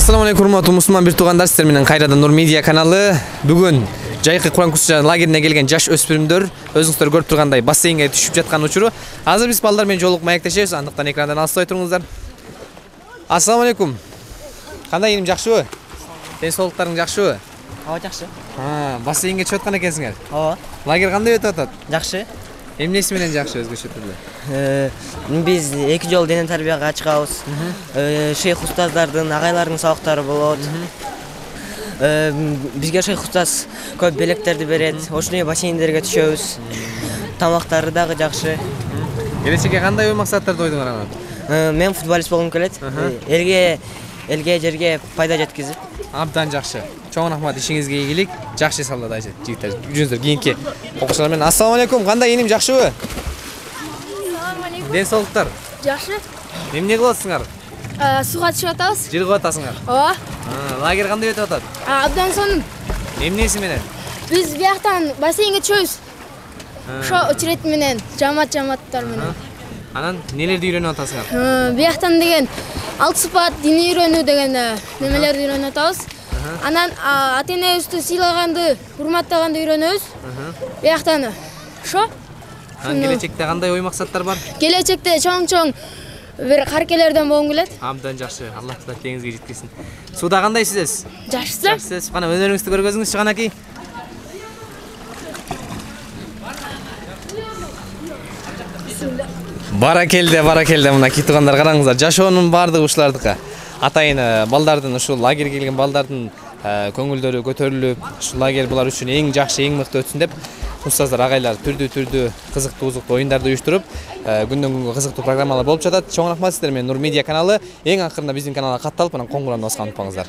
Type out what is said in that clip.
Assalamu alaikum урматтуу мусулман бир туугандар, сиздер менен кайрадан Нур Медиа каналы. Бүгүн жайкы Куран курсу лагерине келген жаш өспүрүмдөр өзүңүздөр көрүп тургандай бассейнге түшүп жаткан учуру. Азыр биз балдар менен жолугуп маектешебиз, андыктан экрандан алыстабай туруңуздар. Assalamu alaikum. Кандай эним, жакшыбы? Ден соолуктарың жакшыбы? Ооба, жакшы. Бассейнге түшүп аткан экенсиңер. Ооба. Лагерь кандай өтүп атат? Жакшы. Эмнеси менен жакшы өзгөчө түрдө? Биз 2 жол дене тарбияга чыгабыз. Шейх устаздардын, агайлардын сабактары болот. Бизге шейх устаз көп белектерди берет. Ошондой бассейндерге түшөбүз. Тамактары дагы жакшы. Келечекке кандай ой максаттарды ойдуңар анан? Мен футболист болгум келет. Элге жерге пайда жеткизип. Абдан жакшы. Чоң рахмат, ишиңизге ийгилик. Жакшы салат айжет. Жигиттер, жүрүңүздөр кийинки окуучулар менен. Assalamu alaikum. Кандай эним, жакшыбы? Assalamu alaikum. Ден соолуктар. Жакшы. Эмне кылып атасыңар? Суга түшүп атабыз. Жыргып атасыңар. Ооба. Лагерь кандай өтүп атат? Абдан сонун. Эмнеси менен? Биз бияктан бассейнге түшөбүз. Ошо очерет менен, жамааттар менен. Анан нелерди үйрөнүп атасыңар? Бияктан деген алты сыпат, дини үйрөнүү деген немелерди үйрөнүп атабыз. Анан ата-энебизди сыйлаганды, урматтаганды үйрөнөбүз. Бияктан ошо. Анан келечекте кандай ой максаттар бар? Келечекте чоң бир каркелерден болгум келет. Абдан жакшы. Аллах Таала теңизге жеткирсин. Суда кандай сүзөсүз? Жакшы. Жакшы. Кана өнөрүңүздү көргөзүңүзчү канакей. Баракелде мына китугандар, караңыздар. Жашоонун баардыгы ушулардыкы. Атайын балдардын, ушул лагерге келген балдардын көңүлдөрү көтөрүлүп, ушул лагерь булар үчүн эң жакшы, эң мыкты өтсүн деп устаздар, агайлар түрдүү кызыктуу оюндарды уюштуруп, күндөн күнгө кызыктуу программалар болуп жатат. Чоң рахмат сиздер менен Нур Медиа каналы. Эң акырында биздин каналга катталып, анан коңгуроонду басканды унутпаңыздар.